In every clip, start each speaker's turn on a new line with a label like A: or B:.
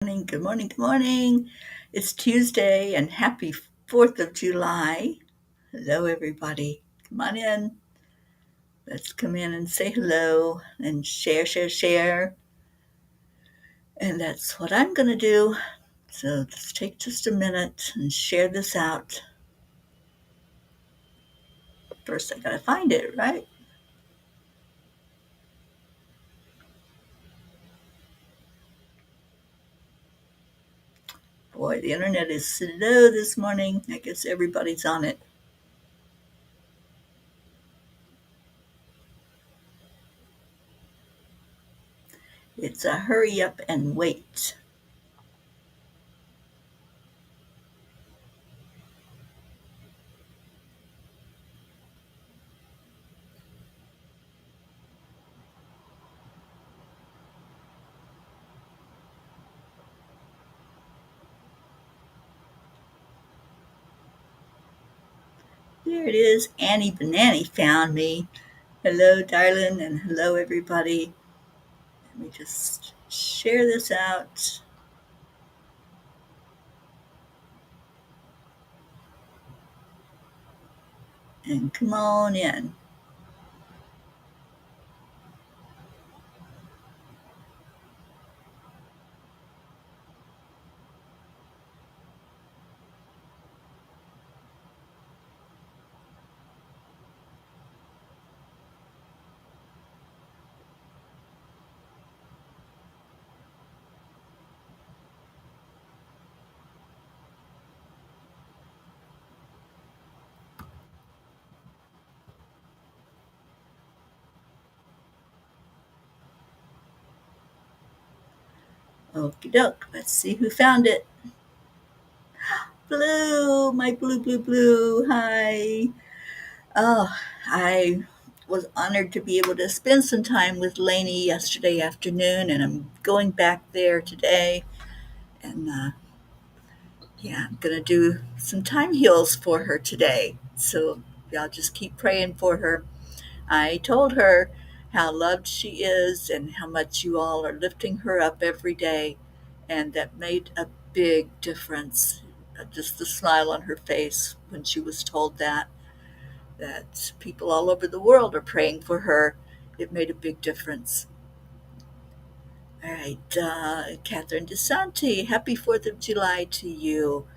A: Good morning, good morning. It's Tuesday and happy 4th of July. Hello, everybody. Come on in. Let's come in and say hello and share. And that's what I'm going to do. So let's take just a minute and share this out. First, I got to find it, right? Boy, the internet is slow this morning. I guess everybody's on it. It's a hurry up and wait. There it is. Annie Banani found me. Hello, darling, and hello, everybody. Let me just share this out. And come on in. Okie doke. Let's see who found it. Blue, my blue. Hi. Oh, I was honored to be able to spend some time with Lainey yesterday afternoon, and I'm going back there today. And yeah, I'm going to do some time heals for her today. So y'all just keep praying for her. I told her how loved she is and how much you all are lifting her up every day, and that made a big difference. Just the smile on her face when she was told that people all over the world are praying for her. It made a big difference. All right, Catherine DeSanti, happy 4th of July to you.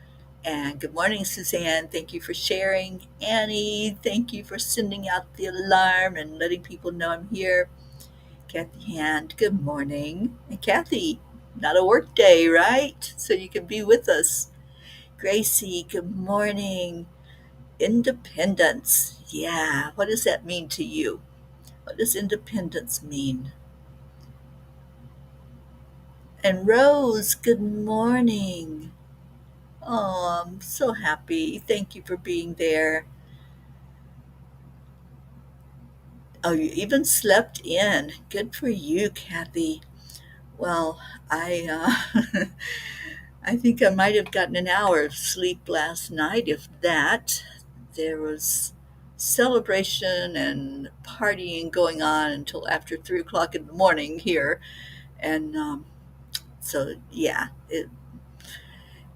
A: And good morning, Suzanne. Thank you for sharing. Annie, thank you for sending out the alarm and letting people know I'm here. Kathy Hand, good morning. And Kathy, not a work day, right? So you can be with us. Gracie, good morning. Independence. Yeah, what does that mean to you? What does independence mean? And Rose, good morning. Oh, I'm so happy. Thank you for being there. Oh, you even slept in. Good for you, Kathy. Well, I I think I might have gotten an hour of sleep last night, if that. There was celebration and partying going on until after 3 o'clock in the morning here, and so yeah, it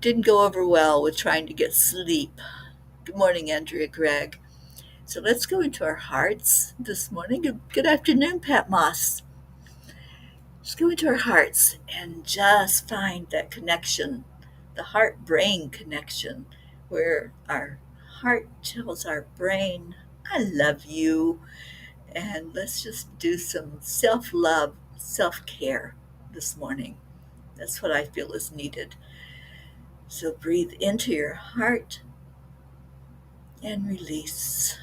A: didn't go over well with trying to get sleep. Good morning, Andrea Gregg. So let's go into our hearts this morning. Good afternoon, Pat Moss. Let's go into our hearts and just find that connection, the heart brain connection, where our heart tells our brain, I love you. And let's just do some self love, self care this morning. That's what I feel is needed. So breathe into your heart and release.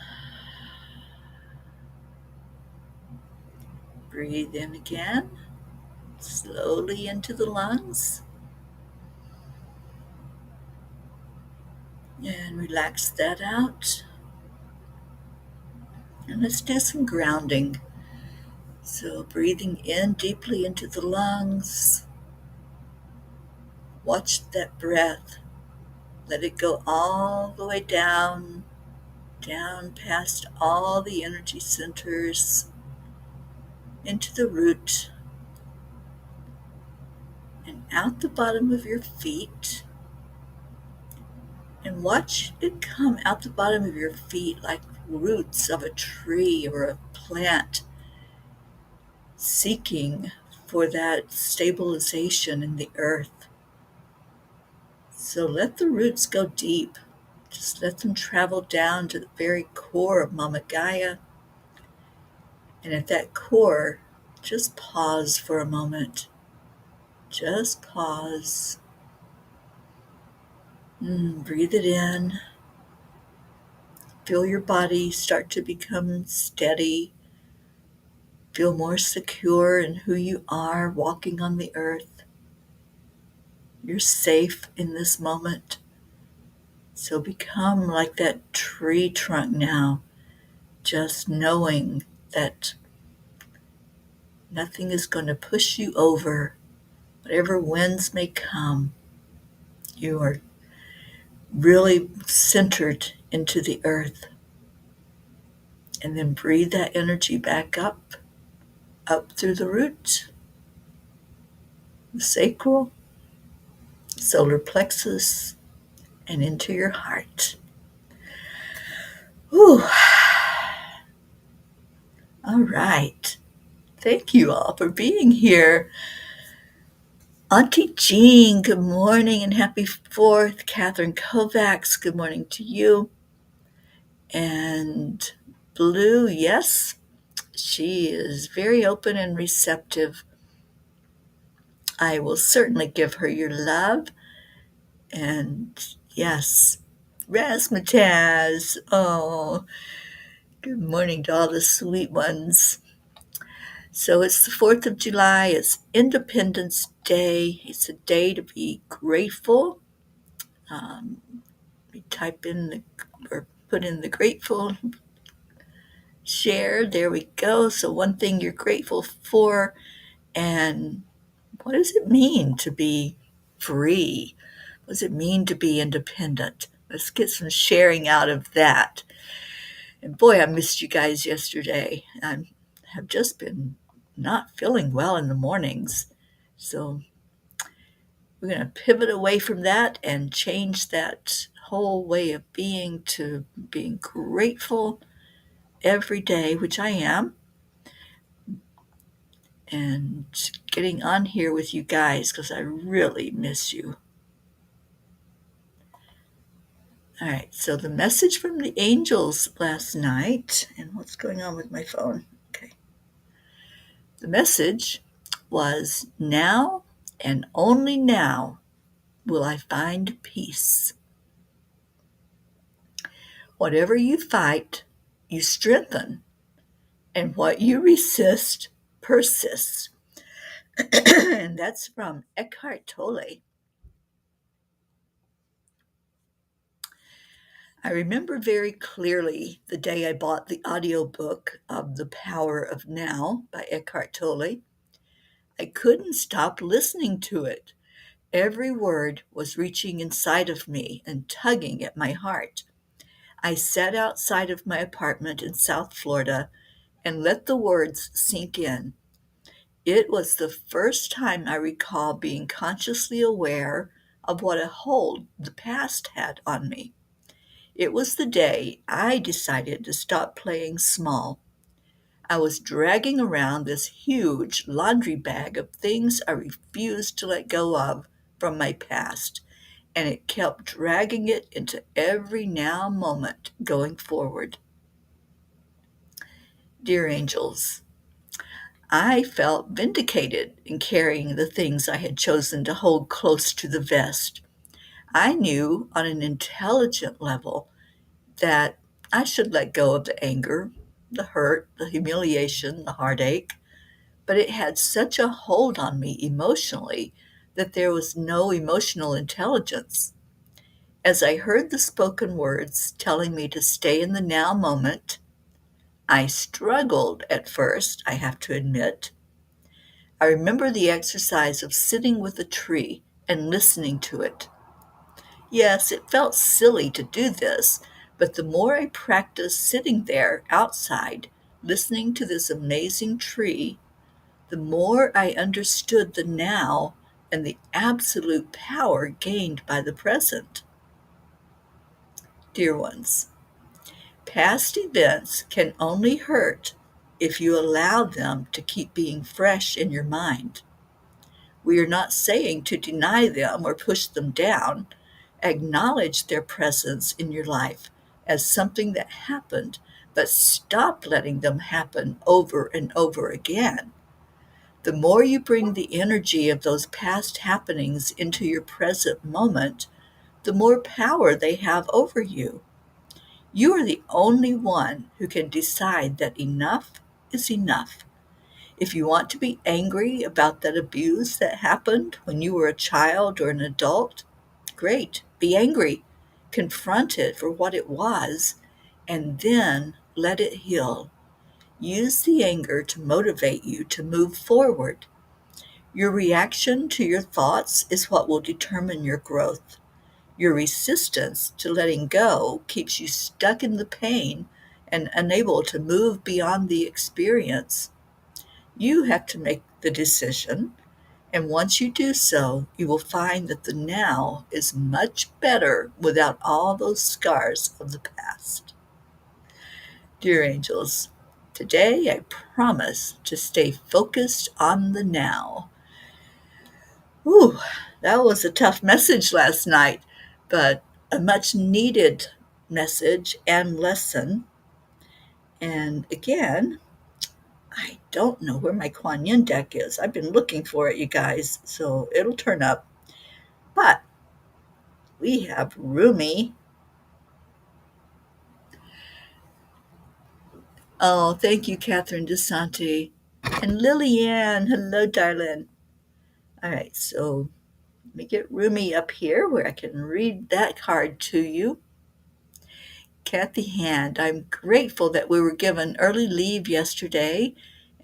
A: Breathe in again, slowly into the lungs, and relax that out. And let's do some grounding. So, breathing in deeply into the lungs, watch that breath. Let it go all the way down, down past all the energy centers, into the root, and out the bottom of your feet and watch it come out the bottom of your feet like roots of a tree or a plant, seeking for that stabilization in the earth. So let the roots go deep. Just let them travel down to the very core of Mama Gaia. And at that core, just pause for a moment. Just pause. Breathe it in. Feel your body start to become steady. Feel more secure in who you are walking on the earth. You're safe in this moment. So become like that tree trunk now, just knowing that nothing is going to push you over. Whatever winds may come, you are really centered into the earth. And then breathe that energy back up through the roots, the sacral, solar plexus, and into your heart. Whew. All right. Thank you all for being here. Auntie Jean, good morning and happy 4th. Catherine Kovacs, good morning to you. And Blue, yes, she is very open and receptive. I will certainly give her your love. And yes, Razzmatazz, oh, good morning to all the sweet ones. So it's the 4th of July, it's Independence Day. It's a day to be grateful. We type in or put in the grateful share. There we go. So one thing you're grateful for, and what does it mean to be free? What does it mean to be independent? Let's get some sharing out of that. And boy, I missed you guys yesterday. I have just been not feeling well in the mornings. So we're going to pivot away from that and change that whole way of being to being grateful every day, which I am, and getting on here with you guys because I really miss you. All right, so the message from the angels last night, and what's going on with my phone? Okay. The message was, now and only now will I find peace. Whatever you fight, you strengthen, and what you resist persists. And that's from Eckhart Tolle. I remember very clearly the day I bought the audiobook of The Power of Now by Eckhart Tolle. I couldn't stop listening to it. Every word was reaching inside of me and tugging at my heart. I sat outside of my apartment in South Florida and let the words sink in. It was the first time I recall being consciously aware of what a hold the past had on me. It was the day I decided to stop playing small. I was dragging around this huge laundry bag of things I refused to let go of from my past, and it kept dragging it into every now moment going forward. Dear angels, I felt vindicated in carrying the things I had chosen to hold close to the vest. I knew on an intelligent level that I should let go of the anger, the hurt, the humiliation, the heartache, but it had such a hold on me emotionally that there was no emotional intelligence. As I heard the spoken words telling me to stay in the now moment, I struggled at first, I have to admit. I remember the exercise of sitting with a tree and listening to it. Yes, it felt silly to do this, but the more I practiced sitting there outside, listening to this amazing tree, the more I understood the now and the absolute power gained by the present. Dear ones, past events can only hurt if you allow them to keep being fresh in your mind. We are not saying to deny them or push them down. Acknowledge their presence in your life as something that happened, but stop letting them happen over and over again. The more you bring the energy of those past happenings into your present moment, the more power they have over you. You are the only one who can decide that enough is enough. If you want to be angry about that abuse that happened when you were a child or an adult, great, be angry. Confront it for what it was, and then let it heal. Use the anger to motivate you to move forward. Your reaction to your thoughts is what will determine your growth. Your resistance to letting go keeps you stuck in the pain and unable to move beyond the experience. You have to make the decision, and once you do so, you will find that the now is much better without all those scars of the past. Dear angels, today I promise to stay focused on the now. Whew, that was a tough message last night, but a much needed message and lesson. And again, I don't know where my Kuan Yin deck is. I've been looking for it, you guys, so it'll turn up. But we have Rumi. Oh, thank you, Catherine DeSanti. And Lillian. Hello, darling. All right, so let me get Rumi up here where I can read that card to you. Kathy Hand, I'm grateful that we were given early leave yesterday,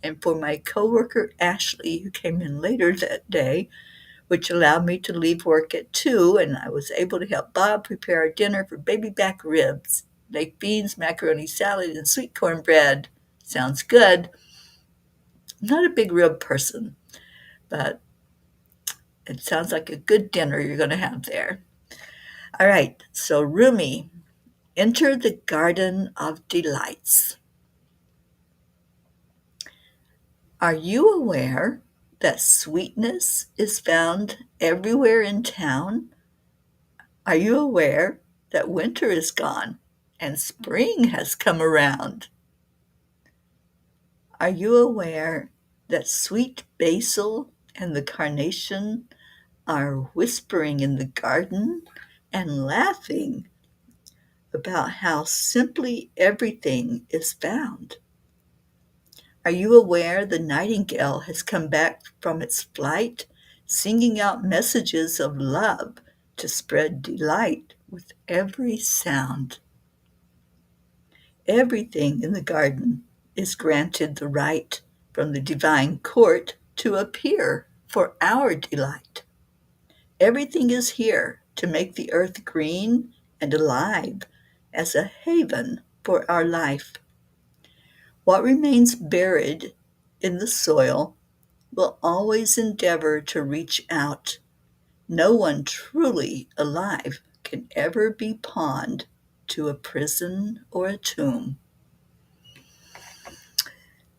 A: and for my coworker Ashley, who came in later that day, which allowed me to leave work at 2, and I was able to help Bob prepare our dinner for baby back ribs, baked beans, macaroni salad, and sweet cornbread. Sounds good. I'm not a big rib person, but it sounds like a good dinner you're going to have there. All right, so Rumi, enter the garden of delights. Are you aware that sweetness is found everywhere in town? Are you aware that winter is gone and spring has come around? Are you aware that sweet basil and the carnation are whispering in the garden and laughing about how simply everything is found? Are you aware the nightingale has come back from its flight, singing out messages of love to spread delight with every sound? Everything in the garden is granted the right from the divine court to appear for our delight. Everything is here to make the earth green and alive as a haven for our life. What remains buried in the soil will always endeavor to reach out. No one truly alive can ever be pawned to a prison or a tomb.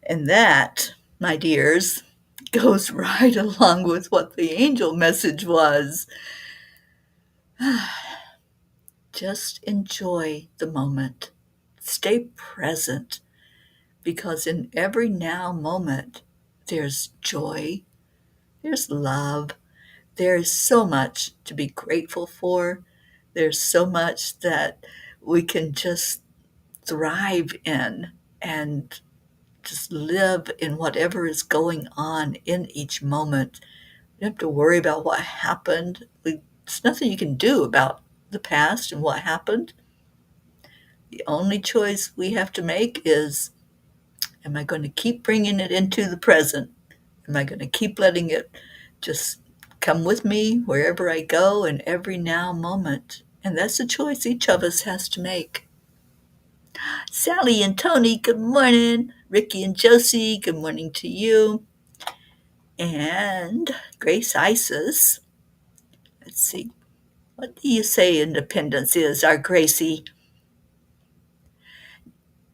A: And that, my dears, goes right along with what the angel message was. Just enjoy the moment. Stay present, because in every now moment, there's joy, there's love, there's so much to be grateful for. There's so much that we can just thrive in and just live in whatever is going on in each moment. You don't have to worry about what happened. There's nothing you can do about the past and what happened. The only choice we have to make is, am I going to keep bringing it into the present? Am I going to keep letting it just come with me wherever I go in every now moment? And that's a choice each of us has to make. Sally and Tony, good morning. Ricky and Josie, good morning to you. And Grace Isis, let's see, what do you say independence is, our Gracie?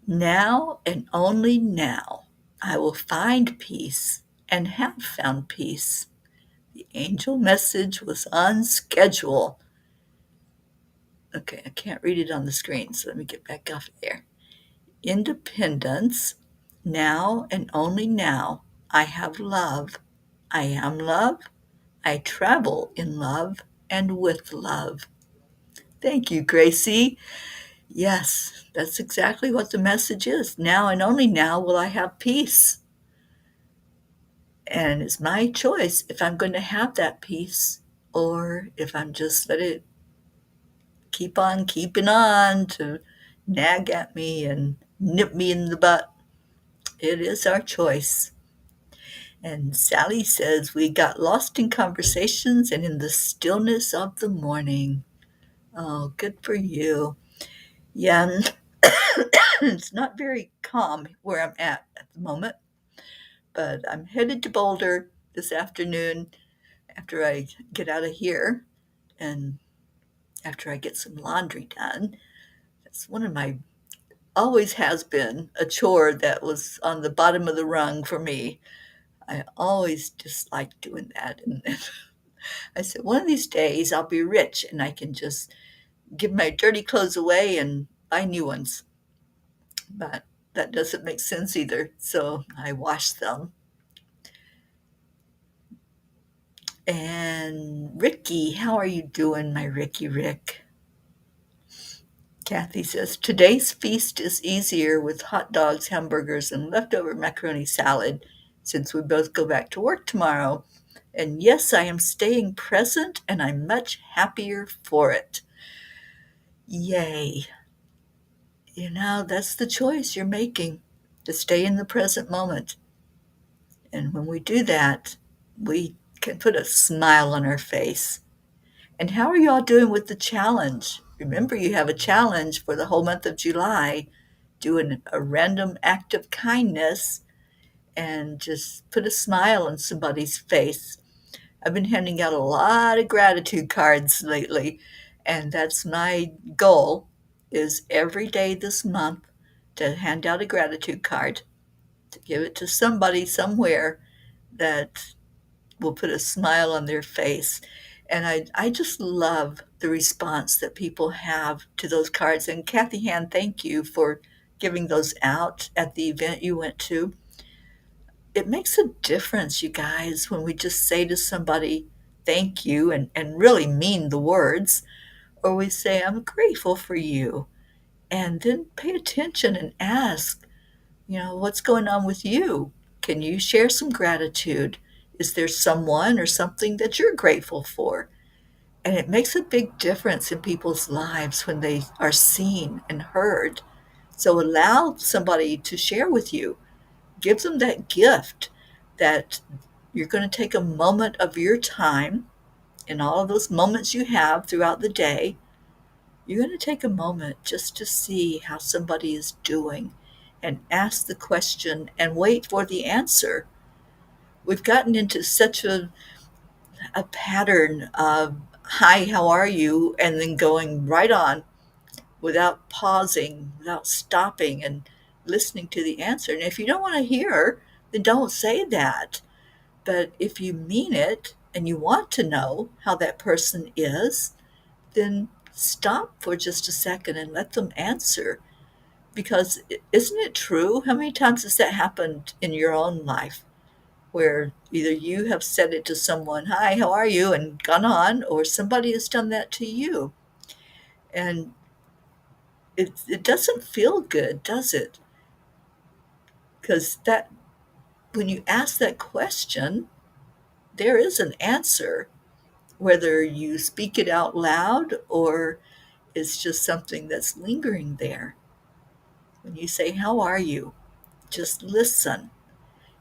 A: Now and only now, I will find peace and have found peace. The angel message was on schedule. Okay, I can't read it on the screen, so let me get back off there. Independence, now and only now, I have love. I am love. I travel in love and with love. Thank you, Gracie. Yes, that's exactly what the message is. Now and only now will I have peace. And it's my choice if I'm going to have that peace or if I'm just let it keep on keeping on to nag at me and nip me in the butt. It is our choice. And Sally says, we got lost in conversations and in the stillness of the morning. Oh, good for you. Yeah, and it's not very calm where I'm at the moment, but I'm headed to Boulder this afternoon after I get out of here and after I get some laundry done. That's one of my, always has been a chore that was on the bottom of the rung for me. I always disliked doing that. And I said, one of these days I'll be rich and I can just give my dirty clothes away and buy new ones. But that doesn't make sense either. So I wash them. And Ricky, how are you doing, my Ricky Rick? Kathy says, today's feast is easier with hot dogs, hamburgers, and leftover macaroni salad since we both go back to work tomorrow. And yes, I am staying present and I'm much happier for it. Yay. You know, that's the choice you're making, to stay in the present moment. And when we do that, we can put a smile on our face. And how are you all doing with the challenge? Remember, you have a challenge for the whole month of July. Do a random act of kindness and just put a smile on somebody's face. I've been handing out a lot of gratitude cards lately, and that's my goal, is every day this month to hand out a gratitude card, to give it to somebody somewhere that will put a smile on their face. And I just love the response that people have to those cards. And Kathy Han, thank you for giving those out at the event you went to. It makes a difference, you guys, when we just say to somebody, thank you, and really mean the words, or we say, I'm grateful for you. And then pay attention and ask, what's going on with you? Can you share some gratitude? Is there someone or something that you're grateful for? And it makes a big difference in people's lives when they are seen and heard. So allow somebody to share with you. Give them that gift that you're going to take a moment of your time in all of those moments you have throughout the day. You're going to take a moment just to see how somebody is doing and ask the question and wait for the answer. We've gotten into such a pattern of, hi, how are you? And then going right on without pausing, without stopping and listening to the answer. And if you don't want to hear, then don't say that. But if you mean it and you want to know how that person is, then stop for just a second and let them answer. Because isn't it true? How many times has that happened in your own life where either you have said it to someone, hi, how are you, and gone on, or somebody has done that to you? And it doesn't feel good, does it? Because that when you ask that question, there is an answer, whether you speak it out loud or it's just something that's lingering there. When you say, how are you? Just listen.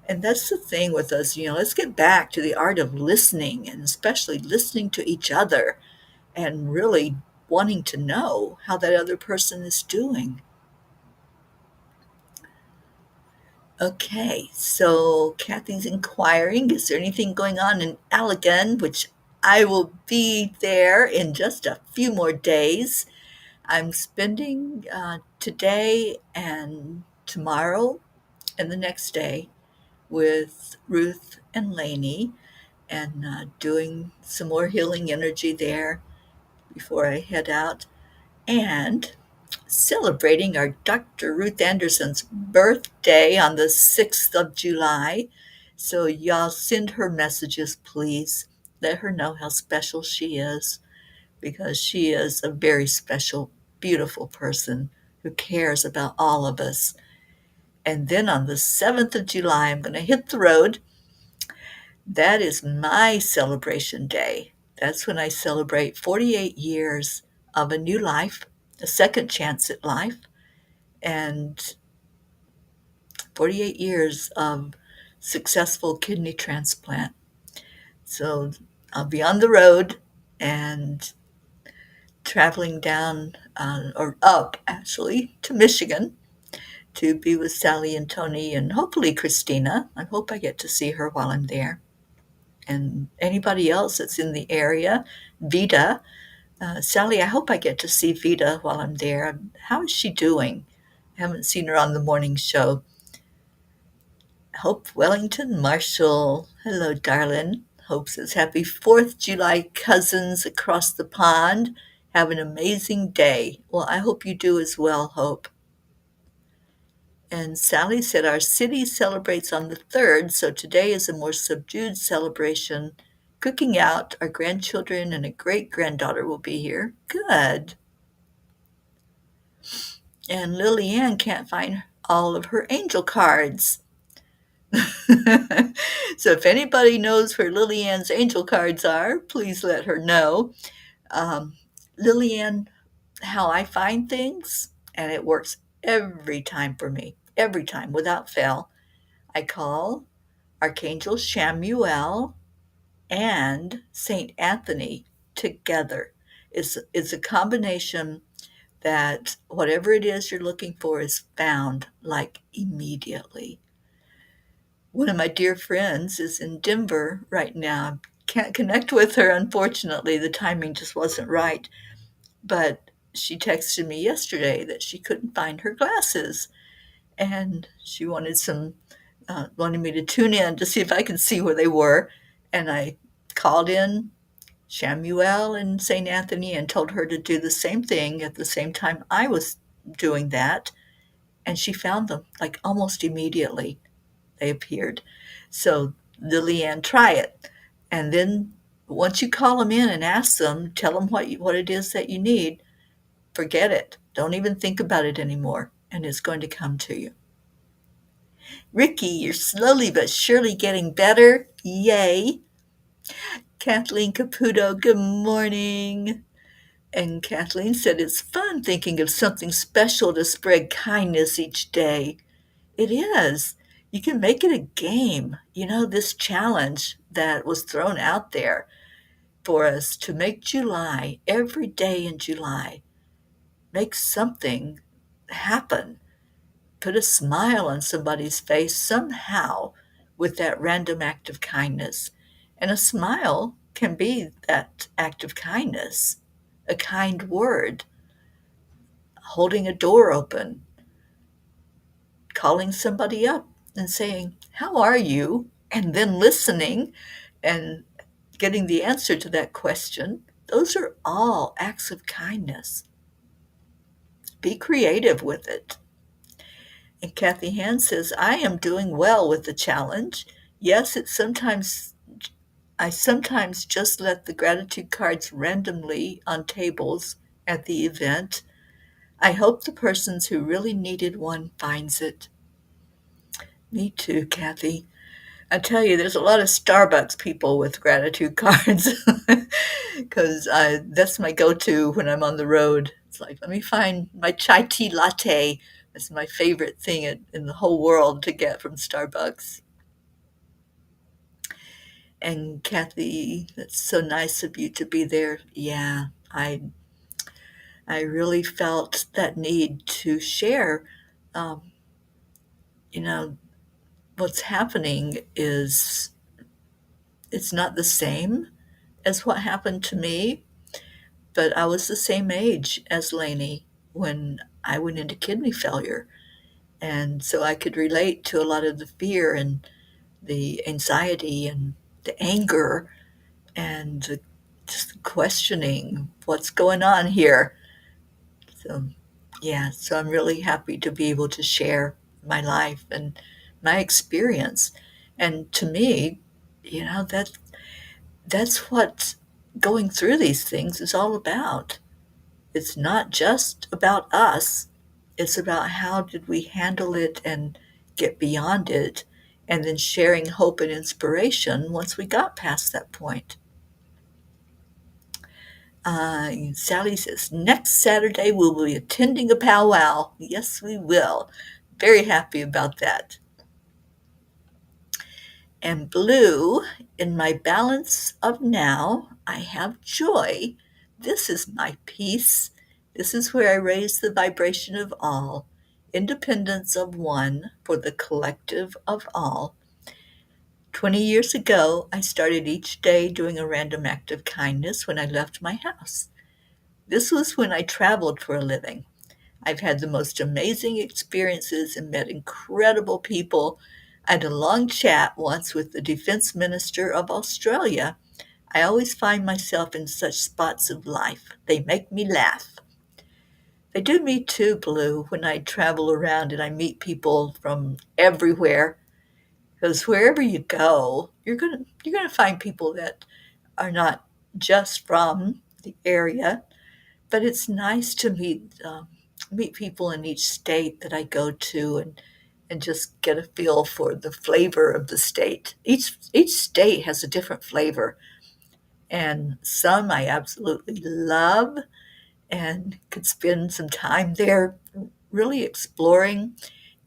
A: And that's the thing with us, let's get back to the art of listening, and especially listening to each other and really wanting to know how that other person is doing. Okay, so Kathy's inquiring, is there anything going on in Allegan, which I will be there in just a few more days. I'm spending today and tomorrow and the next day with Ruth and Lainey and doing some more healing energy there before I head out. And celebrating our Dr. Ruth Anderson's birthday on the 6th of July. So, y'all send her messages, please. Let her know how special she is because she is a very special, beautiful person who cares about all of us. And then on the 7th of July, I'm going to hit the road. That is my celebration day. That's when I celebrate 48 years of a new life, a second chance at life, and 48 years of successful kidney transplant. So I'll be on the road and traveling down or up actually to Michigan to be with Sally and Tony and hopefully Christina. I hope I get to see her while I'm there. And anybody else that's in the area, Vita. Sally, I hope I get to see Vita while I'm there. How is she doing? I haven't seen her on the morning show. Hope Wellington Marshall. Hello, darling. Hope says happy 4th July, cousins across the pond. Have an amazing day. Well, I hope you do as well, Hope. And Sally said our city celebrates on the 3rd, so today is a more subdued celebration. Cooking out, our grandchildren and a great granddaughter will be here. Good. And Lillian can't find all of her angel cards. So if anybody knows where Lillian's angel cards are, please let her know. Lillian, how I find things, and it works every time for me, every time without fail. I call Archangel Shamuel and Saint Anthony together. It's a combination that whatever it is you're looking for is found like immediately. One of my dear friends is in Denver right now. Can't connect with her, unfortunately. The timing just wasn't right. But she texted me yesterday that she couldn't find her glasses. And she wanted me to tune in to see if I could see where they were. And I called in Shamuel and St. Anthony and told her to do the same thing at the same time I was doing that. And she found them like almost immediately. They appeared. So, Lillian, try it. And then once you call them in and ask them, tell them what it is that you need, forget it. Don't even think about it anymore. And it's going to come to you. Ricky, you're slowly but surely getting better. Yay. Kathleen Caputo, good morning. And Kathleen said it's fun thinking of something special to spread kindness each day. It is. You can make it a game. You know, this challenge that was thrown out there for us to make July, every day in July, make something happen. Put a smile on somebody's face somehow with that random act of kindness. And a smile can be that act of kindness, a kind word, holding a door open, calling somebody up and saying, "How are you?" and then listening and getting the answer to that question. Those are all acts of kindness. Be creative with it. And Kathy Hand says, I am doing well with the challenge. Yes, I sometimes just let the gratitude cards randomly on tables at the event. I hope the persons who really needed one finds it. Me too, Kathy. I tell you, there's a lot of Starbucks people with gratitude cards because that's my go-to when I'm on the road. It's like, let me find my chai tea latte. That's my favorite thing in the whole world to get from Starbucks. And Kathy, that's so nice of you to be there. Yeah, I really felt that need to share, um, you know, what's happening is it's not the same as what happened to me, but I was the same age as Lainey when I went into kidney failure. And so I could relate to a lot of the fear and the anxiety and the anger and just questioning what's going on here. So, yeah, so I'm really happy to be able to share my life and my experience. And to me, that's what going through these things is all about. It's not just about us. It's about how did we handle it and get beyond it, and then sharing hope and inspiration once we got past that point. Sally says, next Saturday we'll be attending a powwow. Yes, we will. Very happy about that. And Blue, in my balance of now, I have joy. This is my peace. This is where I raise the vibration of all, independence of one for the collective of all. 20 years ago, I started each day doing a random act of kindness when I left my house. This was when I traveled for a living. I've had the most amazing experiences and met incredible people. I had a long chat once with the Defense Minister of Australia. I always find myself in such spots of life. They make me laugh. They do me too, Blue, when I travel around and I meet people from everywhere. Because wherever you go, you're gonna find people that are not just from the area, but it's nice to meet people in each state that I go to and just get a feel for the flavor of the state. Each state has a different flavor, and some I absolutely love and could spend some time there really exploring.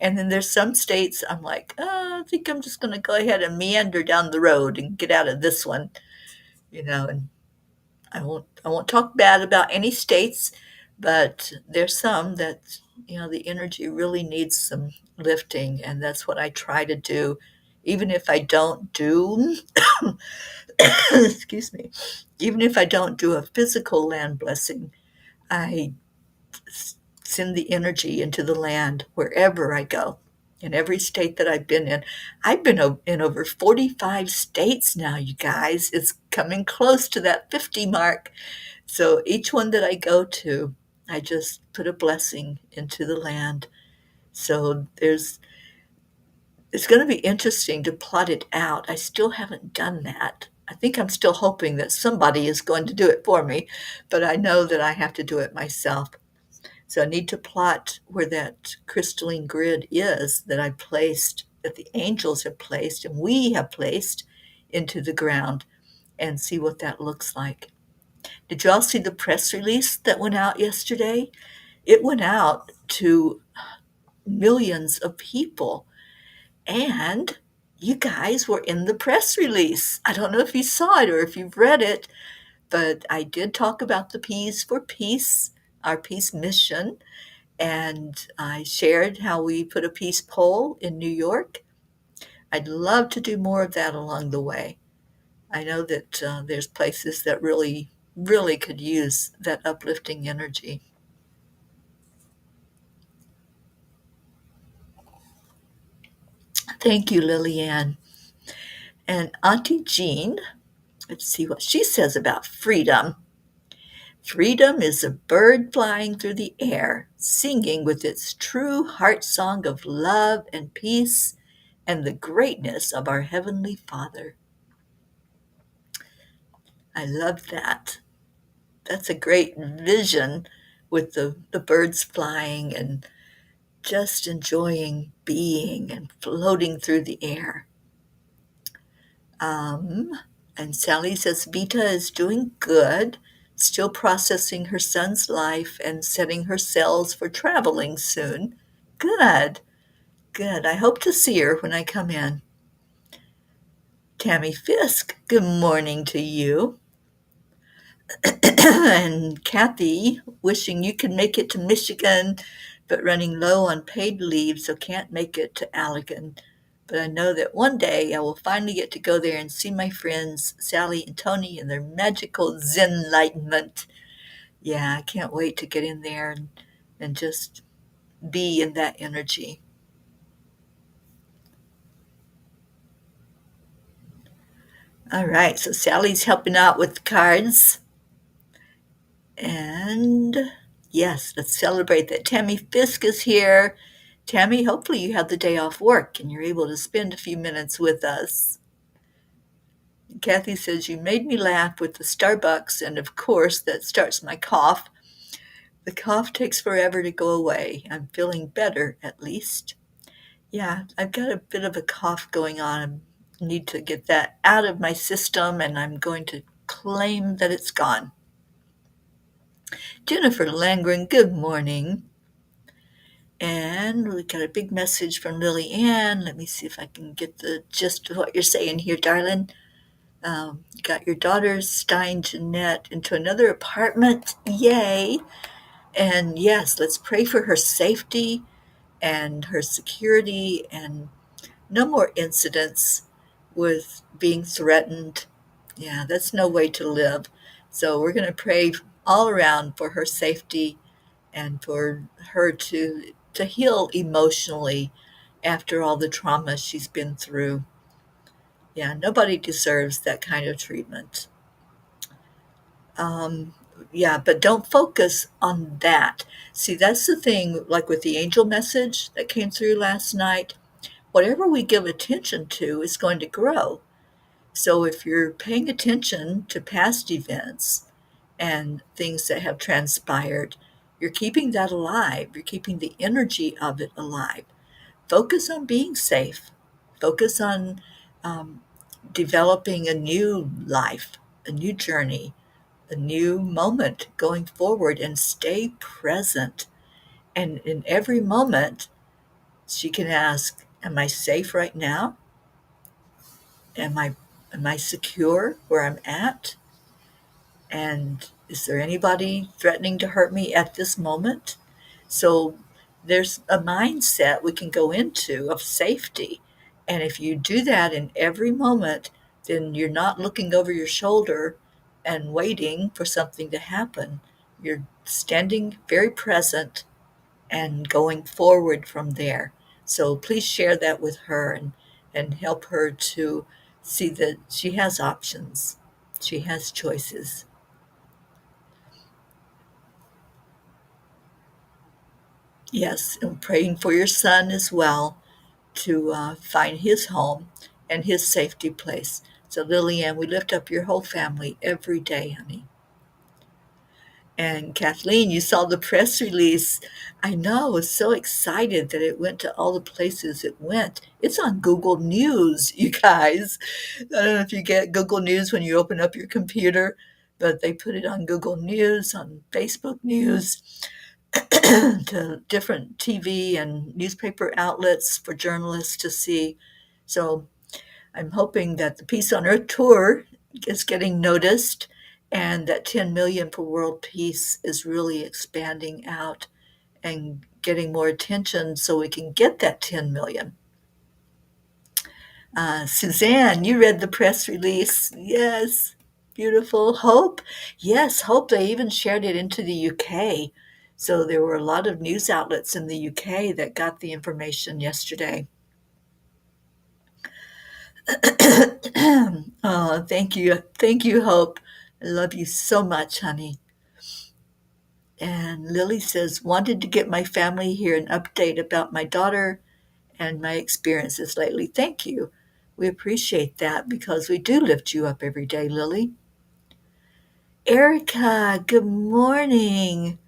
A: And then there's some states I'm like, oh, I think I'm just going to go ahead and meander down the road and get out of this one, and I won't talk bad about any states, but there's some that the energy really needs some lifting, and that's what I try to do, even if I don't do excuse me, even if I don't do a physical land blessing. I send the energy into the land wherever I go. In every state that I've been in. I've been in over 45 states now, you guys. It's coming close to that 50 mark. So each one that I go to, I just put a blessing into the land. So it's going to be interesting to plot it out. I still haven't done that. I think I'm still hoping that somebody is going to do it for me, but I know that I have to do it myself. So I need to plot where that crystalline grid is that I placed, that the angels have placed, and we have placed into the ground, and see what that looks like. Did you all see the press release that went out yesterday? It went out to millions of people, and you guys were in the press release. I don't know if you saw it or if you've read it, but I did talk about the P's for Peace, our peace mission, and I shared how we put a peace poll in New York. I'd love to do more of that along the way. I know that there's places that really, really could use that uplifting energy. Thank you, Lillian. And Auntie Jean, let's see what she says about freedom. Freedom is a bird flying through the air, singing with its true heart song of love and peace and the greatness of our Heavenly Father. I love that. That's a great vision with the birds flying and just enjoying being and floating through the air. Um, and Sally says Vita is doing good, still processing her son's life and setting her cells for traveling soon. Good, good. I hope to see her when I come in. Tammy Fisk, good morning to you. And Kathy, wishing you could make it to Michigan, but running low on paid leave, so can't make it to Allegan. But I know that one day I will finally get to go there and see my friends, Sally and Tony, and their magical Zen enlightenment. Yeah, I can't wait to get in there and just be in that energy. All right, so Sally's helping out with the cards. And yes, let's celebrate that Tammy Fisk is here. Tammy, hopefully you have the day off work and you're able to spend a few minutes with us. Kathy says, you made me laugh with the Starbucks, and of course, that starts my cough. The cough takes forever to go away. I'm feeling better, at least. Yeah, I've got a bit of a cough going on. I need to get that out of my system, and I'm going to claim that it's gone. Jennifer Langren, good morning. And we got a big message from Lily Ann. Let me see if I can get the gist of what you're saying here, darling. You got your daughters, Stein, Jeanette, into another apartment. Yay. And yes, let's pray for her safety and her security and no more incidents with being threatened. Yeah, that's no way to live. So we're going to pray all around for her safety and for her to heal emotionally after all the trauma she's been through. Yeah, nobody deserves that kind of treatment. Um, yeah, but don't focus on that. See, that's the thing, like with the angel message that came through last night, whatever we give attention to is going to grow. So if you're paying attention to past events and things that have transpired, you're keeping that alive. You're keeping the energy of it alive. Focus on being safe. Focus on um, developing a new life, a new journey, a new moment going forward, and stay present. And in every moment, she can ask, am I safe right now? Am I secure where I'm at? And is there anybody threatening to hurt me at this moment? So there's a mindset we can go into of safety. And if you do that in every moment, then you're not looking over your shoulder and waiting for something to happen. You're standing very present and going forward from there. So please share that with her and help her to see that she has options. She has choices. Yes, and praying for your son as well to find his home and his safety place. So, Lillian, we lift up your whole family every day, honey. And Kathleen, you saw the press release. I know, I was so excited that it went to all the places it went. It's on Google News, you guys. I don't know if you get Google News when you open up your computer, but they put it on Google News, on Facebook News, to different TV and newspaper outlets for journalists to see. So I'm hoping that the Peace on Earth tour is getting noticed and that 10 million for world peace is really expanding out and getting more attention so we can get that 10 million. Suzanne, you read the press release. Yes, beautiful. Hope, yes, Hope. They even shared it into the UK. So there were a lot of news outlets in the UK that got the information yesterday. Oh, thank you. Thank you, Hope. I love you so much, honey. And Lily says, wanted to get my family here an update about my daughter and my experiences lately. Thank you. We appreciate that because we do lift you up every day, Lily. Erica, good morning.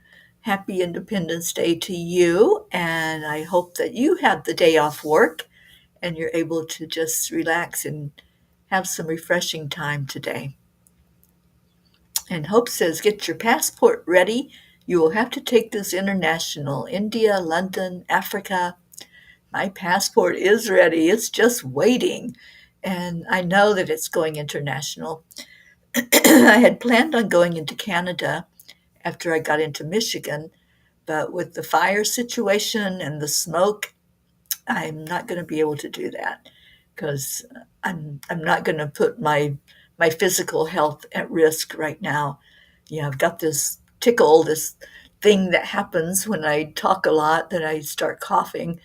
A: Happy Independence Day to you. And I hope that you have the day off work and you're able to just relax and have some refreshing time today. And Hope says, get your passport ready. You will have to take this international. India, London, Africa. My passport is ready. It's just waiting. And I know that it's going international. I had planned on going into Canada after I got into Michigan, but with the fire situation and the smoke, I'm not going to be able to do that because I'm not going to put my physical health at risk right now. I've got this tickle, this thing that happens when I talk a lot that I start coughing.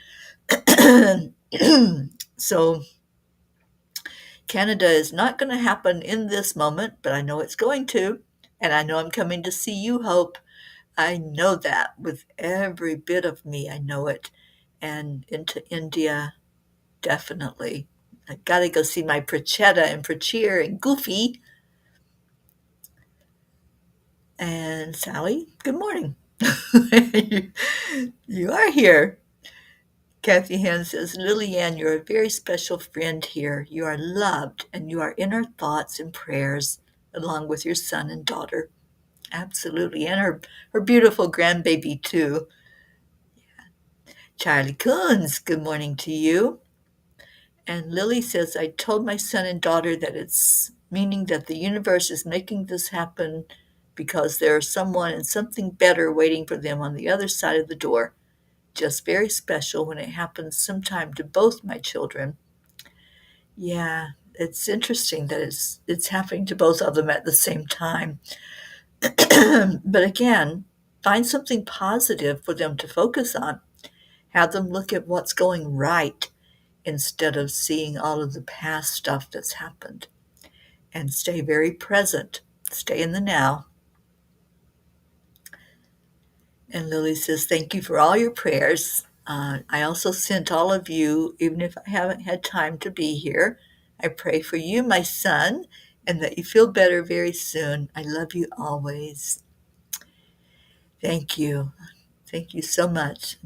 A: So Canada is not going to happen in this moment, but I know it's going to, and I know I'm coming to see you, Hope. I know that with every bit of me. I know it. And into India, definitely. I gotta go see my Prachetta and Prachir and Goofy and Sally. Good morning. you, you are here. Kathy Hand says, Lillian, you're a very special friend here. You are loved and you are in our thoughts and prayers, along with your son and daughter. Absolutely. And her beautiful grandbaby, too. Charlie Coons, good morning to you. And Lily says, I told my son and daughter that it's meaning that the universe is making this happen because there is someone and something better waiting for them on the other side of the door. Just very special when it happens sometime to both my children. Yeah, it's interesting that it's happening to both of them at the same time. But again, find something positive for them to focus on. Have them look at what's going right instead of seeing all of the past stuff that's happened. And stay very present. Stay in the now. And Lily says, thank you for all your prayers. I also sent all of you, even if I haven't had time to be here. I pray for you, my son, and that you feel better very soon. I love you always. Thank you. Thank you so much.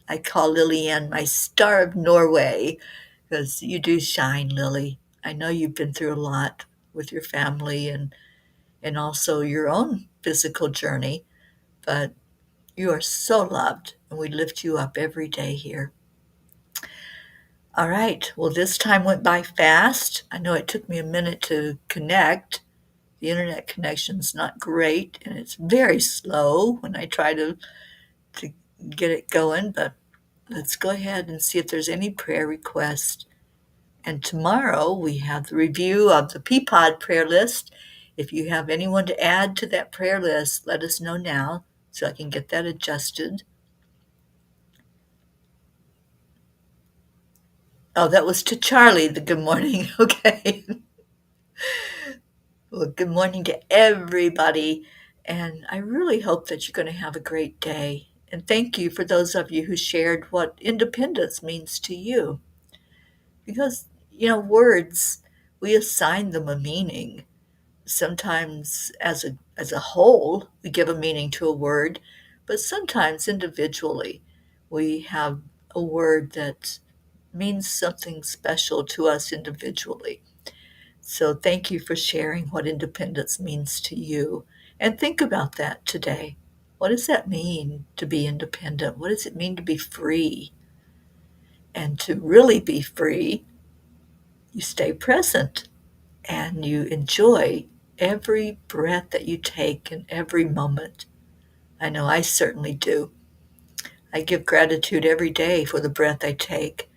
A: I call Lillian my star of Norway because you do shine, Lily. I know you've been through a lot with your family and also your own physical journey, but you are so loved, and we lift you up every day here. All right. Well, this time went by fast. I know it took me a minute to connect. The internet connection's not great, and it's very slow when I try to get it going, but let's go ahead and see if there's any prayer requests. And tomorrow we have the review of the Peapod prayer list. If you have anyone to add to that prayer list, let us know now so I can get that adjusted. Oh, that was to Charlie, the good morning. Okay. Well, good morning to everybody. And I really hope that you're going to have a great day. And thank you for those of you who shared what independence means to you. Because, words, we assign them a meaning. Sometimes as a whole, we give a meaning to a word, but sometimes individually, we have a word that means something special to us individually. So thank you for sharing what independence means to you. And think about that today. What does that mean to be independent? What does it mean to be free? And to really be free, you stay present and you enjoy every breath that you take and every moment. I know I certainly do. I give gratitude every day for the breath I take.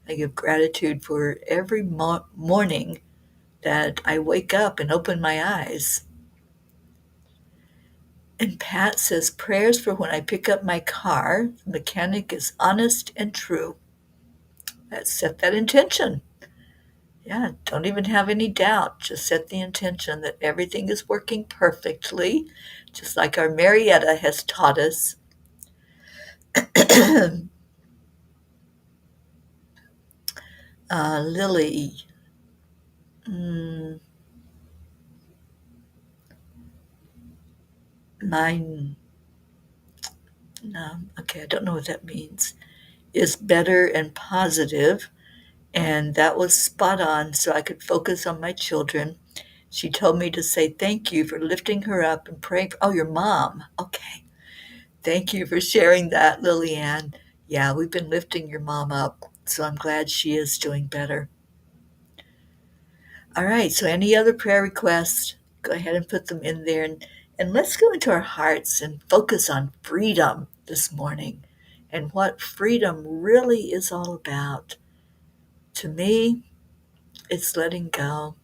A: I give gratitude for every morning that I wake up and open my eyes. And Pat says, prayers for when I pick up my car. The mechanic is honest and true. Let's set that intention. Yeah, don't even have any doubt. Just set the intention that everything is working perfectly, just like our Marietta has taught us. Lily. Mm, mine. No, okay, I don't know what that means. Is better and positive, and that was spot on so I could focus on my children. She told me to say thank you for lifting her up and praying. Oh, your mom. Okay. Thank you for sharing that, Lillian. Yeah, we've been lifting your mom up, so I'm glad she is doing better. All right, so any other prayer requests, go ahead and put them in there. And let's go into our hearts and focus on freedom this morning and what freedom really is all about. To me, it's letting go.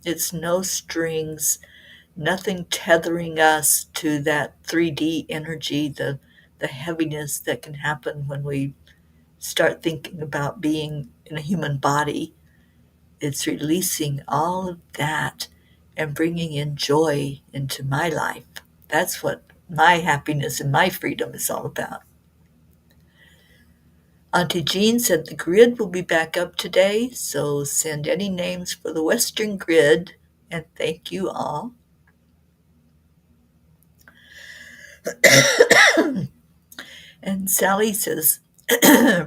A: It's no strings, nothing tethering us to that 3D energy, the heaviness that can happen when we start thinking about being in a human body. It's releasing all of that and bringing in joy into my life. That's what my happiness and my freedom is all about. Auntie Jean said the grid will be back up today, so send any names for the Western grid, and thank you all. And Sally says,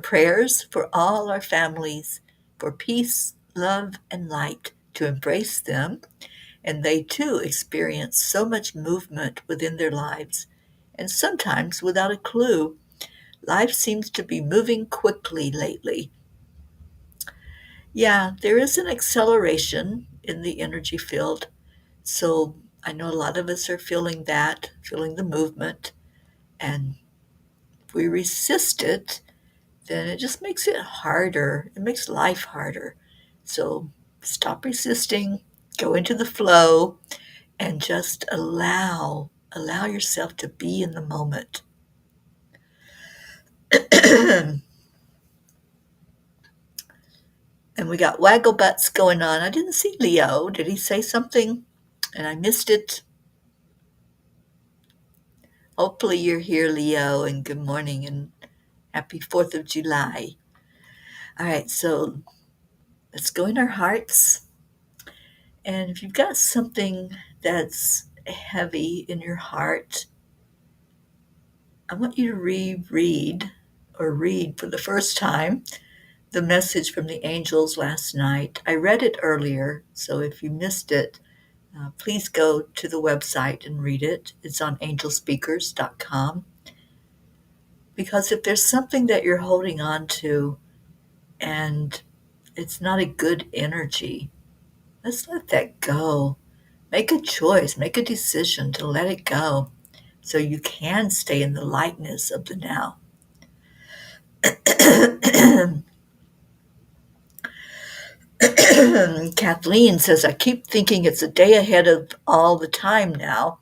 A: prayers for all our families, for peace, love, and light, to embrace them, and they too experience so much movement within their lives, and sometimes without a clue. Life seems to be moving quickly lately. Yeah, there is an acceleration in the energy field. So I know a lot of us are feeling that, feeling the movement. And if we resist it, then it just makes it harder. It makes life harder. So stop resisting, go into the flow, and just allow yourself to be in the moment. And we got waggle butts going on. I didn't see Leo. Did he say something? And I missed it. Hopefully you're here, Leo, and good morning and happy 4th of July. All right, so let's go in our hearts. And if you've got something that's heavy in your heart, I want you to reread or read for the first time the message from the angels last night. I read it earlier, so if you missed it, please go to the website and read it. It's on angelspeakers.com. Because if there's something that you're holding on to and it's not a good energy, let's let that go. Make a choice, make a decision to let it go so you can stay in the lightness of the now. Kathleen says, I keep thinking it's a day ahead of all the time now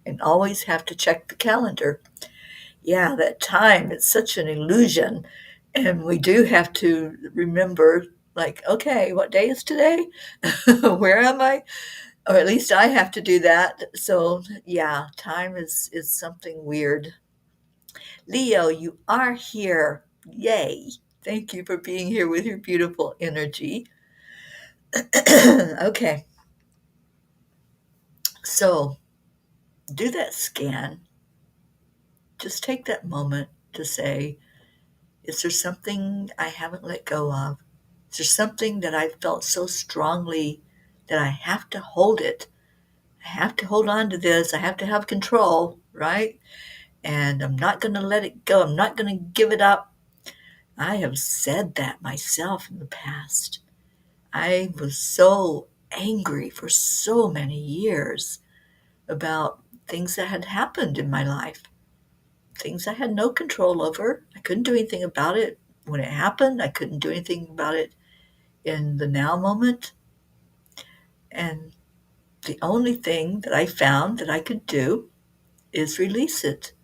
A: and always have to check the calendar. Yeah, that time, it's such an illusion. And we do have to remember, like, okay, what day is today? Where am I? Or at least I have to do that. So, yeah, time is something weird. Leo, you are here. Yay. Thank you for being here with your beautiful energy. Okay, so do that scan. Just take that moment to say, is there something I haven't let go of? Is there something that I felt so strongly that I have to hold it? I have to hold on to this. I have to have control, right? And I'm not going to let it go. I'm not going to give it up. I have said that myself in the past. I was so angry for so many years about things that had happened in my life, things I had no control over. I couldn't do anything about it when it happened. I couldn't do anything about it in the now moment. And the only thing that I found that I could do is release it.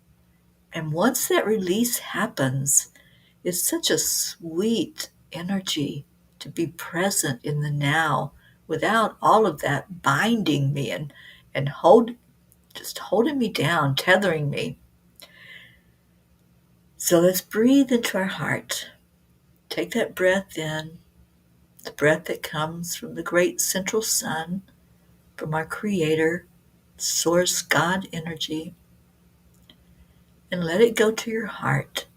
A: And once that release happens, it's such a sweet energy to be present in the now without all of that binding me and just holding me down, tethering me. So let's breathe into our heart. Take that breath in, the breath that comes from the great central sun, from our Creator, Source God energy, and let it go to your heart.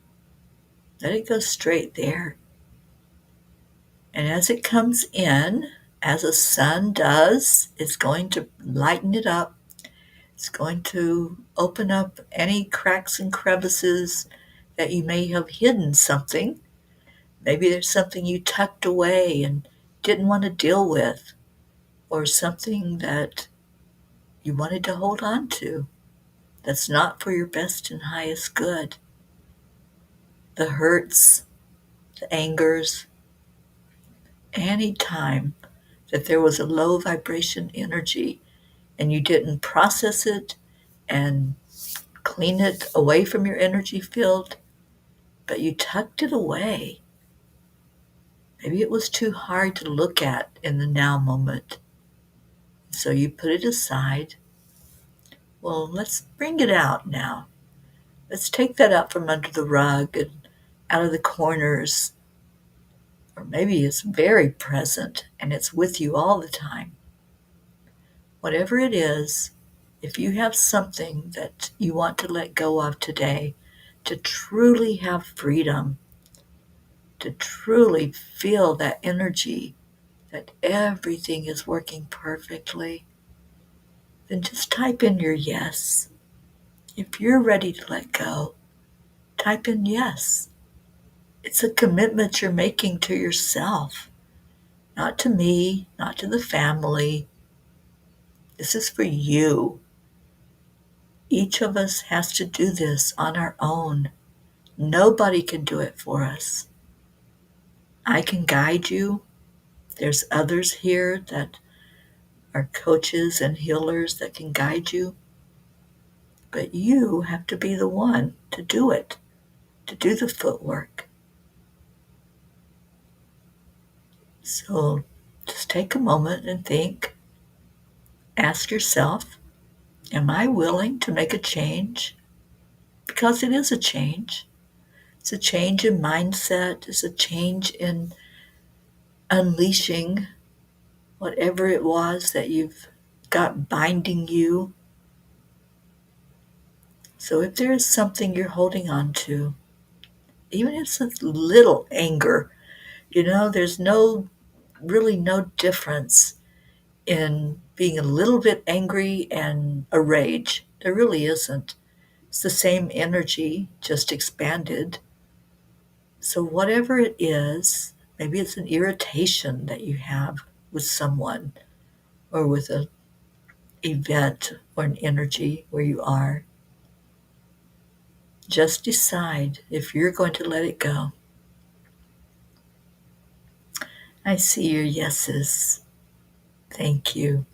A: Let it go straight there. And as it comes in, as a sun does, it's going to lighten it up. It's going to open up any cracks and crevices that you may have hidden something. Maybe there's something you tucked away and didn't want to deal with, or something that you wanted to hold on to that's not for your best and highest good. the hurts, the angers, any time that there was a low vibration energy and you didn't process it and clean it away from your energy field, but you tucked it away. Maybe it was too hard to look at in the now moment. So you put it aside. Well, let's bring it out now. Let's take that out from under the rug and out of the corners. Or maybe it's very present and it's with you all the time. Whatever it is, if you have something that you want to let go of today, to truly have freedom, to truly feel that energy, that everything is working perfectly, then just type in your yes. If you're ready to let go, type in yes. It's a commitment you're making to yourself, not to me, not to the family. This is for you. Each of us has to do this on our own. Nobody can do it for us. I can guide you. There's others here that are coaches and healers that can guide you. But you have to be the one to do it, to do the footwork. So just take a moment and think. Ask yourself, am I willing to make a change? Because it is a change. It's a change in mindset. It's a change in unleashing whatever it was that you've got binding you. So if there is something you're holding on to, even if it's a little anger, there's really no difference in being a little bit angry and a rage. There really isn't. It's the same energy, just expanded. So whatever it is, maybe it's an irritation that you have with someone or with an event or an energy where you are. Just decide if you're going to let it go. I see your yeses. Thank you.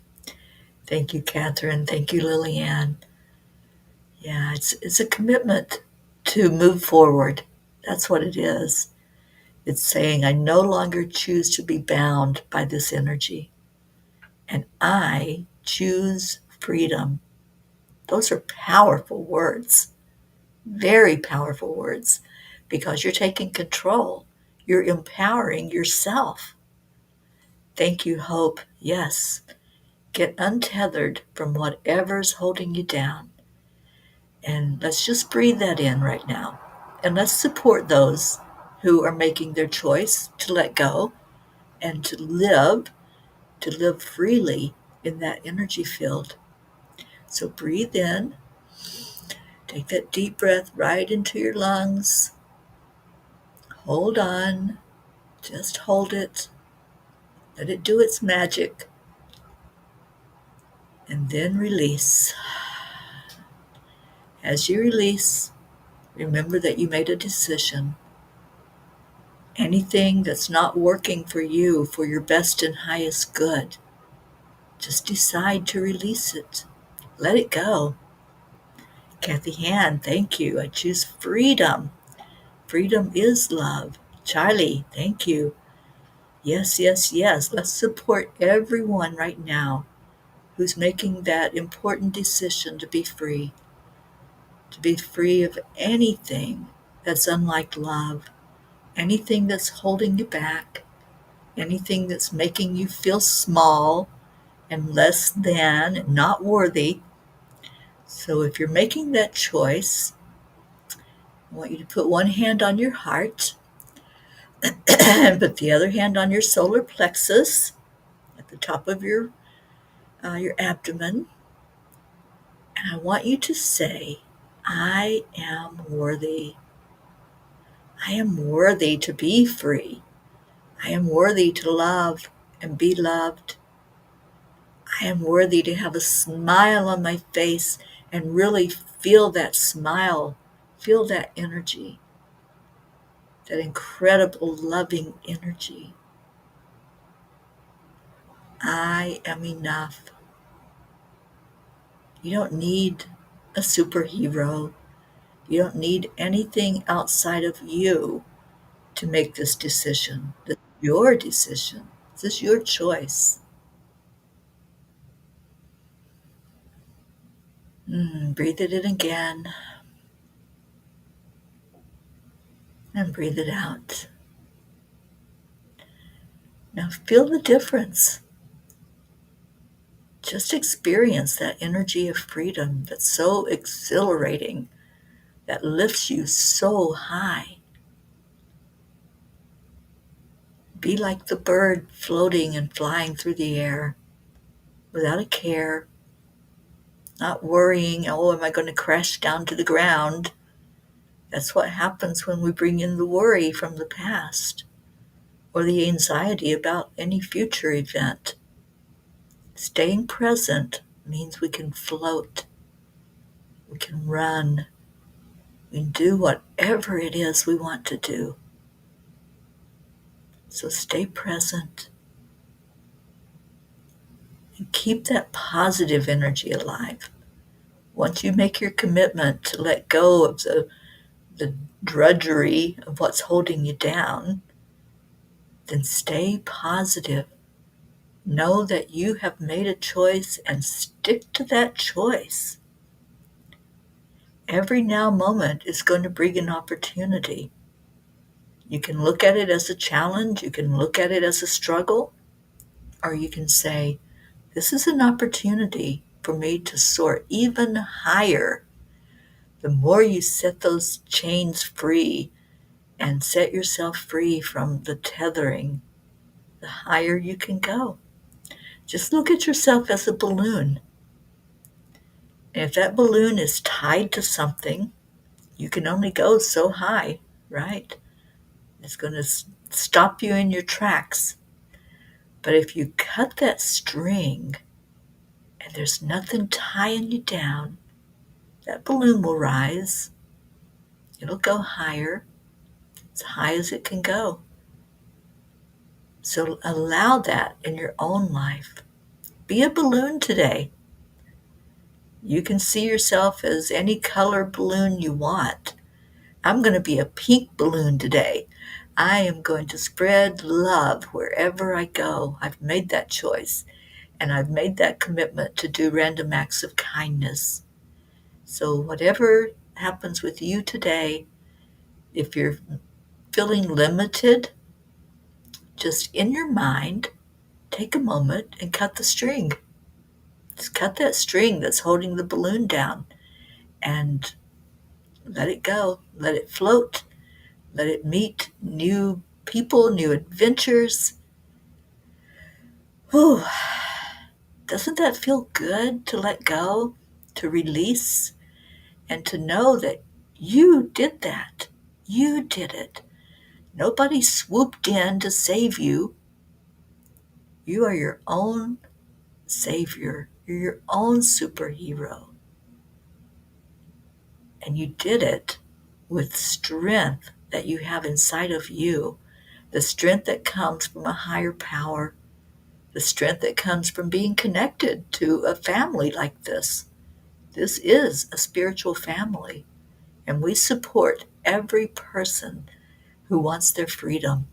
A: Thank you, Catherine. Thank you, Lillian. Yeah, it's a commitment to move forward. That's what it is. It's saying, I no longer choose to be bound by this energy. And I choose freedom. Those are powerful words, very powerful words, because you're taking control. You're empowering yourself. Thank you, Hope. Yes. Get untethered from whatever's holding you down. And let's just breathe that in right now. And let's support those who are making their choice to let go and to live freely in that energy field. So breathe in, take that deep breath right into your lungs. Hold on, just hold it. Let it do its magic. And then release. As you release, remember that you made a decision. Anything that's not working for you for your best and highest good, just decide to release it. Let it go. Kathy Han, thank you. I choose freedom. Freedom is love. Charlie, thank you. Yes, yes, yes. Let's support everyone right now who's making that important decision to be free of anything that's unlike love, anything that's holding you back, anything that's making you feel small and less than, and not worthy. So if you're making that choice, I want you to put one hand on your heart and put the other hand on your solar plexus at the top of your abdomen. And I want you to say, I am worthy. I am worthy to be free. I am worthy to love and be loved. I am worthy to have a smile on my face and really feel that smile, feel that energy. that incredible loving energy. I am enough. You don't need a superhero. You don't need anything outside of you to make this decision. This is your decision. This is your choice. Breathe it in again and breathe it out. Now feel the difference. Just experience that energy of freedom that's so exhilarating, that lifts you so high. Be like the bird floating and flying through the air without a care, not worrying, oh, am I going to crash down to the ground? That's what happens when we bring in the worry from the past or the anxiety about any future event. Staying present means we can float, we can run, we can do whatever it is we want to do. So stay present and keep that positive energy alive. Once you make your commitment to let go of the drudgery of what's holding you down, then stay positive. Know that you have made a choice and stick to that choice. Every now moment is going to bring an opportunity. You can look at it as a challenge, you can look at it as a struggle, or you can say, this is an opportunity for me to soar even higher. The more you set those chains free and set yourself free from the tethering, the higher you can go. Just look at yourself as a balloon. And if that balloon is tied to something, you can only go so high, right? It's going to stop you in your tracks. But if you cut that string and there's nothing tying you down, that balloon will rise. It'll go higher, as high as it can go. So allow that in your own life. Be a balloon today. You can see yourself as any color balloon you want. I'm going to be a pink balloon today. I am going to spread love wherever I go. I've made that choice, and I've made that commitment to do random acts of kindness. So whatever happens with you today, if you're feeling limited, just in your mind, take a moment and cut the string. Just cut that string that's holding the balloon down and let it go. Let it float. Let it meet new people, new adventures. Whew. Doesn't that feel good to let go, to release, and to know that you did that? You did it. Nobody swooped in to save you. You are your own savior. You're your own superhero. And you did it with strength that you have inside of you, the strength that comes from a higher power, the strength that comes from being connected to a family like this. This is a spiritual family, and we support every person who wants their freedom.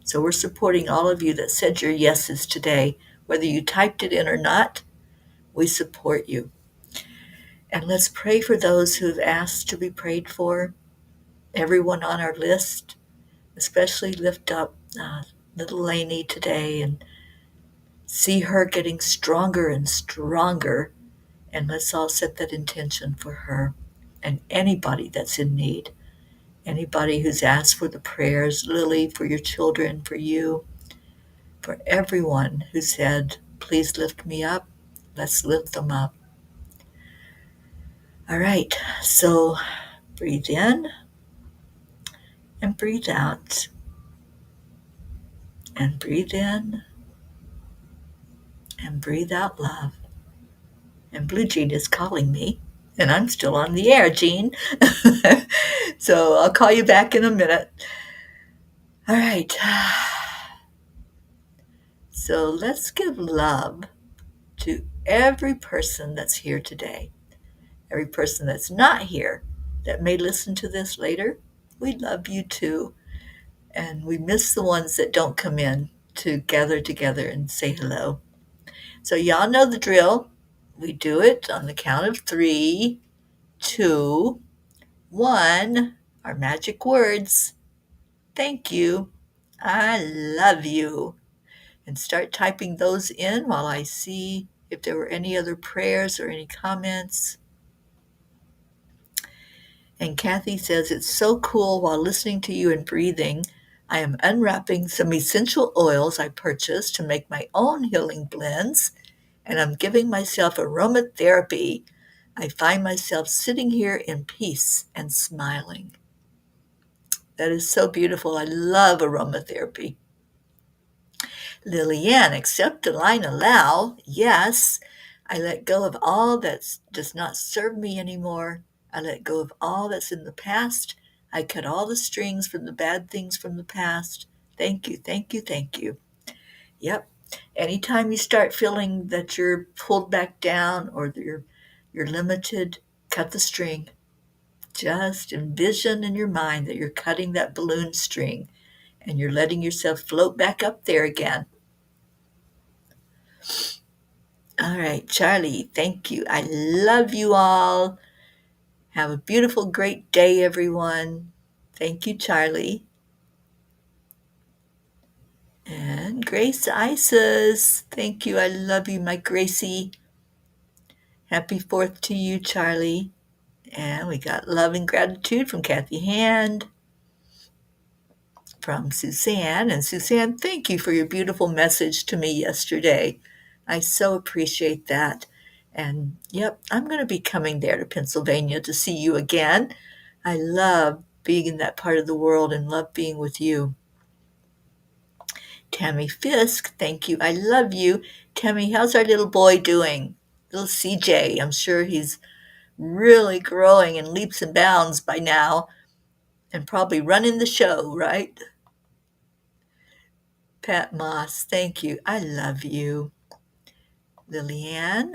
A: So we're supporting all of you that said your yeses today. Whether you typed it in or not, we support you. And let's pray for those who have asked to be prayed for. Everyone on our list, especially lift up little Lainey today and see her getting stronger and stronger. And let's all set that intention for her and anybody that's in need. Anybody who's asked for the prayers, Lily, for your children, for you, for everyone who said, please lift me up. Let's lift them up. All right, so breathe in and breathe out. And breathe in and breathe out love. And Blue Jean is calling me, and I'm still on the air, Jean. So I'll call you back in a minute. All right. So let's give love to every person that's here today, every person that's not here that may listen to this later. We love you too. And we miss the ones that don't come in to gather together and say hello. So, y'all know the drill. We do it on the count of three, two, one. Our magic words. Thank you. I love you. And start typing those in while I see if there were any other prayers or any comments. And Kathy says, it's so cool while listening to you and breathing. I am unwrapping some essential oils I purchased to make my own healing blends, and I'm giving myself aromatherapy. I find myself sitting here in peace and smiling. That is so beautiful. I love aromatherapy. Lillian, accept, align, allow. Yes, I let go of all that does not serve me anymore. I let go of all that's in the past. I cut all the strings from the bad things from the past. Thank you, thank you, thank you. Yep. Anytime you start feeling that you're pulled back down or that you're limited, cut the string. Just envision in your mind that you're cutting that balloon string and you're letting yourself float back up there again. All right, Charlie, thank you. I love you all. Have a beautiful, great day, everyone. Thank you, Charlie. And Grace Isis, thank you. I love you, my Gracie. Happy 4th to you, Charlie. And we got love and gratitude from Kathy Hand, from Suzanne. And Suzanne, thank you for your beautiful message to me yesterday. I so appreciate that. And yep, I'm going to be coming there to Pennsylvania to see you again. I love being in that part of the world and love being with you. Tammy Fisk, thank you. I love you. Tammy, how's our little boy doing? Little CJ, I'm sure he's really growing in leaps and bounds by now and probably running the show, right? Pat Moss, thank you. I love you. Liliane,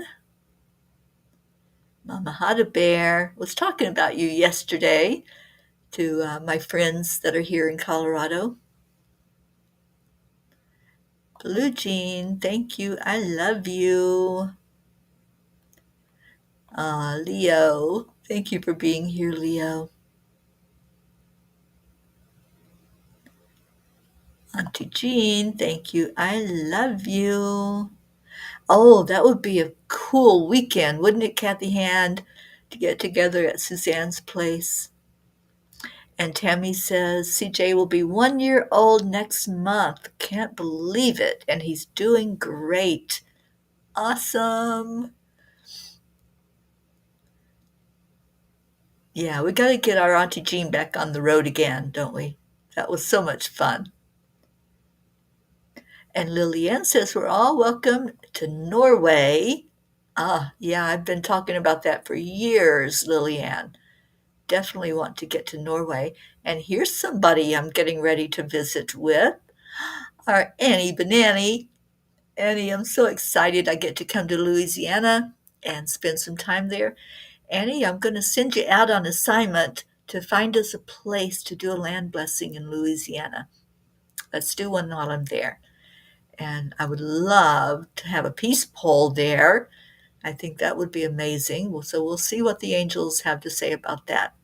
A: Mama Hada Bear was talking about you yesterday to my friends that are here in Colorado. Blue Jean, thank you. I love you. Leo, thank you for being here, Leo. Auntie Jean, thank you. I love you. Oh, that would be a cool weekend, wouldn't it, Kathy Hand, to get together at Suzanne's place? And Tammy says, CJ will be 1 year old next month. Can't believe it. And he's doing great. Awesome. Yeah, we got to get our Auntie Jean back on the road again, don't we? That was so much fun. And Lillian says, we're all welcome to Norway. Ah, yeah, I've been talking about that for years, Lillian. Definitely want to get to Norway. And here's somebody I'm getting ready to visit with, our Annie Banani. Annie, I'm so excited I get to come to Louisiana and spend some time there. Annie, I'm going to send you out on assignment to find us a place to do a land blessing in Louisiana. Let's do one while I'm there. And I would love to have a peace pole there. I think that would be amazing. So we'll see what the angels have to say about that.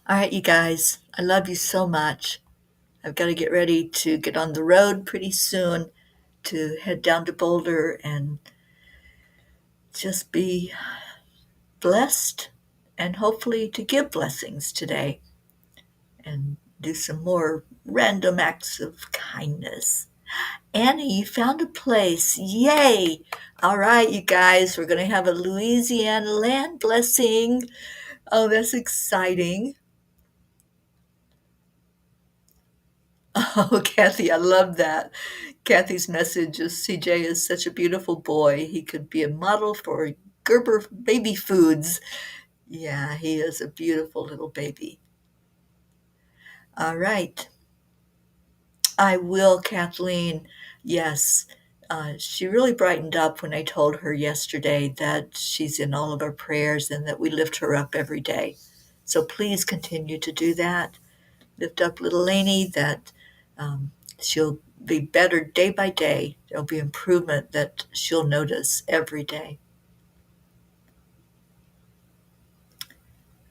A: All right, you guys, I love you so much. I've got to get ready to get on the road pretty soon to head down to Boulder and just be blessed and hopefully to give blessings today and do some more random acts of kindness. Annie, you found a place. Yay! All right, you guys, we're going to have a Louisiana land blessing. Oh, that's exciting. Oh, Kathy, I love that. Kathy's message is CJ is such a beautiful boy. He could be a model for Gerber baby foods. Yeah, he is a beautiful little baby. All right. I will, Kathleen. Yes. She really brightened up when I told her yesterday that she's in all of our prayers and that we lift her up every day. So please continue to do that. Lift up little Lainey, that she'll be better day by day. There'll be improvement that she'll notice every day.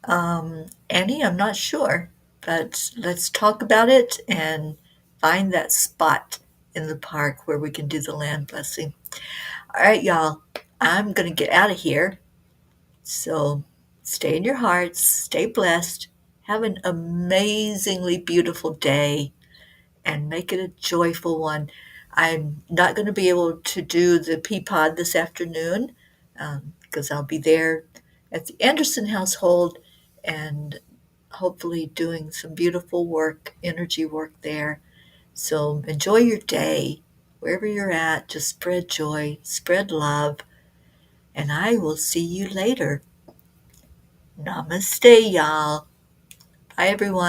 A: Annie, I'm not sure, but let's talk about it and find that spot in the park where we can do the land blessing. All right, y'all, I'm going to get out of here. So stay in your hearts, stay blessed, have an amazingly beautiful day, and make it a joyful one. I'm not going to be able to do the Peapod this afternoon because I'll be there at the Anderson household and hopefully doing some beautiful work, energy work there. So enjoy your day. Wherever you're at, just spread joy, spread love, and I will see you later. Namaste, y'all. Bye, everyone.